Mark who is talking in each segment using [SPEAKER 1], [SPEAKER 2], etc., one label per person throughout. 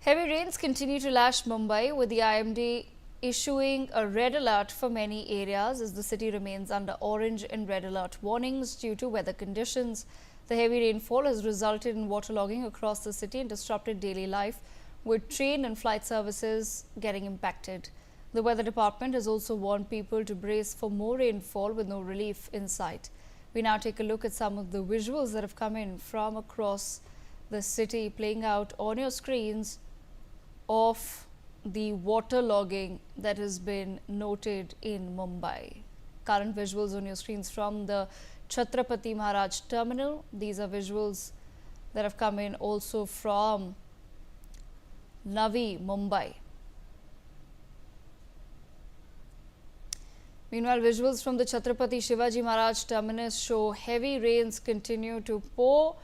[SPEAKER 1] Heavy rains continue to lash Mumbai, with the IMD issuing a red alert for many areas as the city remains under orange and red alert warnings due to weather conditions. The heavy rainfall has resulted in waterlogging across the city and disrupted daily life, with train and flight services getting impacted. The weather department has also warned people to brace for more rainfall with no relief in sight. We now take a look at some of the visuals that have come in from across the city, playing out on your screens of the waterlogging that has been noted in Mumbai. Current visuals on your screens from the Chhatrapati Maharaj terminal. These are visuals that have come in also from Navi Mumbai. Meanwhile, visuals from the Chhatrapati Shivaji Maharaj terminus show heavy rains continue to pour,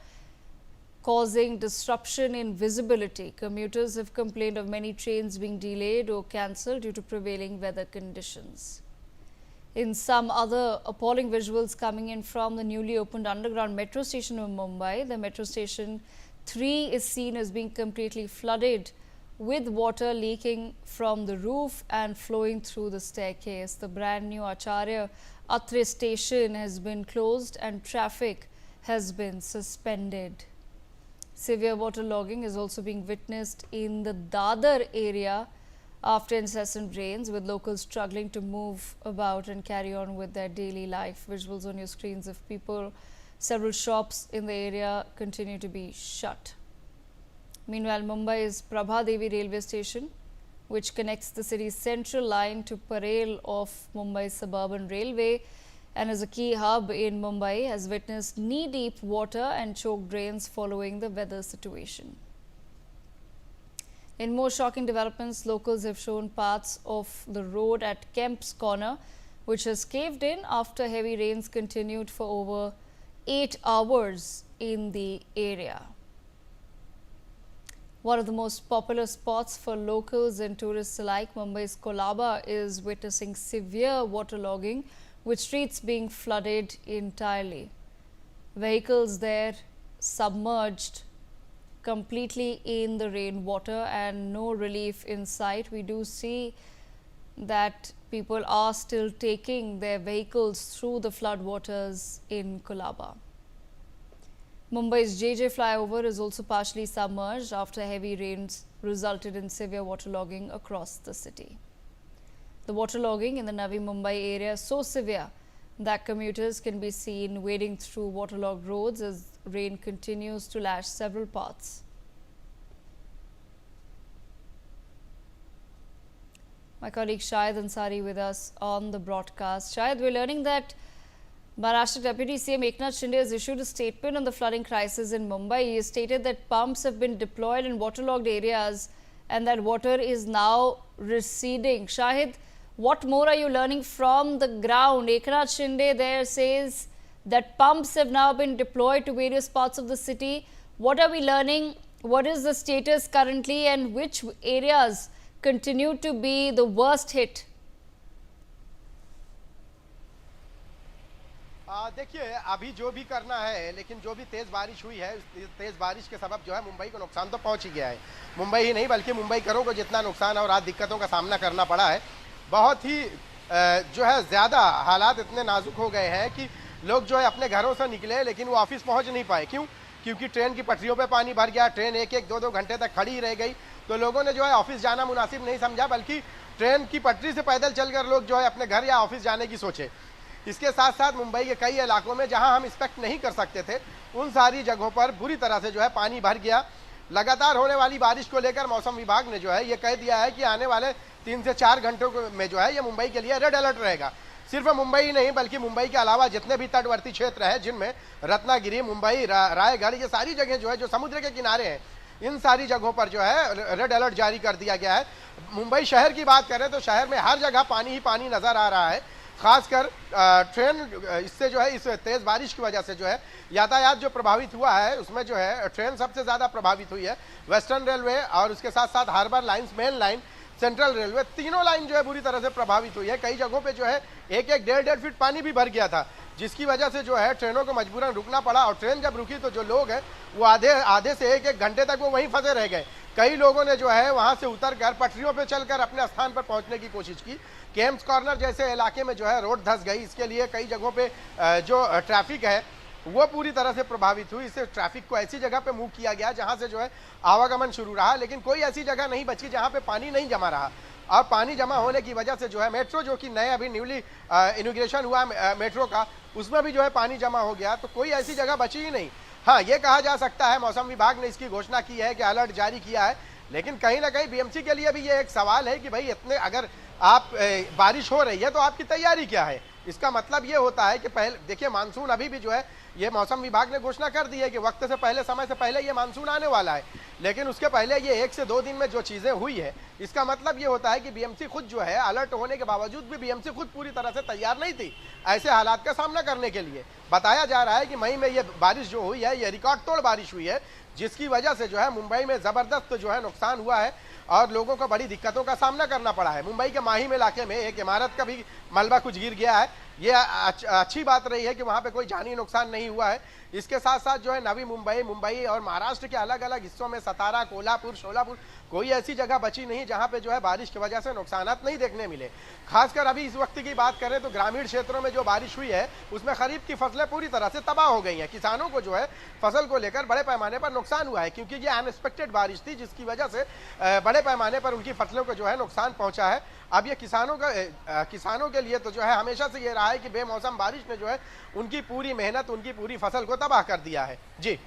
[SPEAKER 1] causing disruption in visibility. Commuters have complained of many trains being delayed or cancelled due to prevailing weather conditions. In some other appalling visuals coming in from the newly opened underground metro station of Mumbai, the metro station 3 is seen as being completely flooded, with water leaking from the roof and flowing through the staircase. The brand new Acharya Atre station has been closed and traffic has been suspended. Severe waterlogging is also being witnessed in the Dadar area after incessant rains, with locals struggling to move about and carry on with their daily life. Visuals on your screens of people. Several shops in the area continue to be shut. Meanwhile, Mumbai's Prabha Devi railway station, which connects the city's central line to Parel of Mumbai's suburban railway and is a key hub in Mumbai, has witnessed knee-deep water and choked drains following the weather situation. In more shocking developments, locals have shown parts of the road at Kemp's Corner, which has caved in after heavy rains continued for over 8 hours in the area. One of the most popular spots for locals and tourists alike, Mumbai's Colaba, is witnessing severe waterlogging, with streets being flooded entirely. Vehicles there submerged completely in the rainwater and no relief in sight. We do see that people are still taking their vehicles through the floodwaters in Colaba. Mumbai's JJ flyover is also partially submerged after heavy rains resulted in severe waterlogging across the city. The waterlogging in the Navi Mumbai area is so severe that commuters can be seen wading through waterlogged roads as rain continues to lash several paths. My colleague Shahid Ansari with us on the broadcast. Shahid, we're learning that Maharashtra Deputy CM Eknath Shinde has issued a statement on the flooding crisis in Mumbai. He has stated that pumps have been deployed in waterlogged areas and that water is now receding. Shahid, what more are you learning from the ground? Eknath Shinde there says that pumps have now been deployed to various parts of the city. What are we learning? What is the status currently and which areas continue to be the worst hit?
[SPEAKER 2] देखिए, अभी जो भी करना है, लेकिन जो भी तेज़ बारिश हुई है, तेज़ बारिश के सबब जो है मुंबई को नुकसान तो पहुंच ही गया है। मुंबई ही नहीं बल्कि मुंबईकरों को जितना नुकसान और आज दिक्कतों का सामना करना पड़ा है, बहुत ही जो है ज़्यादा हालात इतने नाजुक हो गए हैं कि लोग जो है अपने घरों से निकले लेकिन वो ऑफिस पहुँच नहीं पाए। क्यों? क्योंकि ट्रेन की पटरियों पर पानी भर गया, ट्रेन 1-1, 2-2 घंटे तक खड़ी रह गई, तो लोगों ने जो है ऑफिस जाना मुनासिब नहीं समझा, बल्कि ट्रेन की पटरी से पैदल चलकर लोग जो है अपने घर या ऑफिस जाने की सोचे। इसके साथ साथ मुंबई के कई इलाकों में जहां हम इंस्पेक्ट नहीं कर सकते थे, उन सारी जगहों पर बुरी तरह से जो है पानी भर गया। लगातार होने वाली बारिश को लेकर मौसम विभाग ने जो है ये कह दिया है कि आने वाले 3 से 4 घंटों में जो है ये मुंबई के लिए रेड अलर्ट रहेगा। सिर्फ मुंबई ही नहीं बल्कि मुंबई के अलावा जितने भी तटवर्ती क्षेत्र हैं, जिनमें रत्नागिरी, मुंबई, रायगढ़, ये सारी जगह जो है जो समुद्र के किनारे हैं, इन सारी जगहों पर जो है रेड अलर्ट जारी कर दिया गया है। मुंबई शहर की बात करें तो शहर में हर जगह पानी ही पानी नजर आ रहा है। खासकर ट्रेन इससे जो है इस तेज़ बारिश की वजह से जो है यातायात जो प्रभावित हुआ है, उसमें जो है ट्रेन सबसे ज़्यादा प्रभावित हुई है। वेस्टर्न रेलवे और उसके साथ साथ harbour lines, main line, central railway, तीनों लाइन जो है बुरी तरह से प्रभावित हुई है। कई जगहों पे जो है 1-1, 1.5 फीट पानी भी भर गया था, जिसकी वजह से जो है ट्रेनों को मजबूरन रुकना पड़ा। और ट्रेन जब रुकी तो जो लोग हैं वो आधे से 1-1 घंटे तक वो वहीं फंसे रह गए। कई लोगों ने जो है वहां से उतरकर पटरियों पे चलकर अपने स्थान पर पहुंचने की कोशिश की। केम्स कॉर्नर जैसे इलाके में जो है रोड धंस गई, इसके लिए कई जगहों पे जो ट्रैफिक है वो पूरी तरह से प्रभावित हुई। इससे ट्रैफिक को ऐसी जगह पे मूव किया गया जहां से जो है आवागमन शुरू रहा, लेकिन कोई ऐसी जगह नहीं बची जहां पे पानी नहीं जमा रहा। और पानी जमा होने की वजह से जो है मेट्रो, जो कि नए अभी न्यूली इनॉग्रेशन हुआ मेट्रो का, उसमें भी जो है पानी जमा हो गया। तो कोई ऐसी जगह बची ही नहीं। हाँ, ये कहा जा सकता है मौसम विभाग ने इसकी घोषणा की है कि अलर्ट जारी किया है, लेकिन कहीं ना कहीं बीएमसी के लिए भी ये एक सवाल है कि भाई इतने अगर आप बारिश हो रही है तो आपकी तैयारी क्या है। इसका मतलब ये होता है कि पहले देखिए मानसून अभी भी जो है ये मौसम विभाग ने घोषणा कर दी है कि वक्त से पहले, समय से पहले ये मानसून आने वाला है, लेकिन उसके पहले ये 1 से 2 दिन में जो चीजें हुई है, इसका मतलब ये होता है कि बीएमसी खुद जो है अलर्ट होने के बावजूद भी बीएमसी खुद पूरी तरह से तैयार नहीं थी ऐसे हालात का सामना करने के लिए। बताया जा रहा है कि मई में ये बारिश जो हुई है ये रिकॉर्ड तोड़ बारिश हुई है, जिसकी वजह से जो है मुंबई में जबरदस्त जो है नुकसान हुआ है और लोगों को बड़ी दिक्कतों का सामना करना पड़ा है। मुंबई के माहिम इलाके में एक इमारत का भी मलबा कुछ गिर गया है। ये अच्छी बात रही है कि वहां पे कोई जानी नुकसान नहीं हुआ है। इसके साथ साथ जो है नवी मुंबई और महाराष्ट्र के अलग अलग हिस्सों में सतारा, कोल्हापुर, शोलापुर, कोई ऐसी जगह बची नहीं जहां पे जो है बारिश की वजह से नुकसानात नहीं देखने मिले। खासकर अभी इस वक्त की बात करें तो ग्रामीण क्षेत्रों में जो बारिश हुई है उसमें खरीफ की फसलें पूरी तरह से तबाह हो गई हैं। किसानों को जो है फसल को लेकर बड़े पैमाने पर नुकसान हुआ है, क्योंकि ये अनएक्सपेक्टेड बारिश थी जिसकी वजह से बड़े पैमाने पर उनकी फसलों को जो है नुकसान पहुंचा है। अब ये किसानों के लिए तो जो है हमेशा से ये रहा है कि बेमौसम बारिश ने जो है उनकी पूरी मेहनत, उनकी पूरी फसल को तबाह कर दिया है। जी।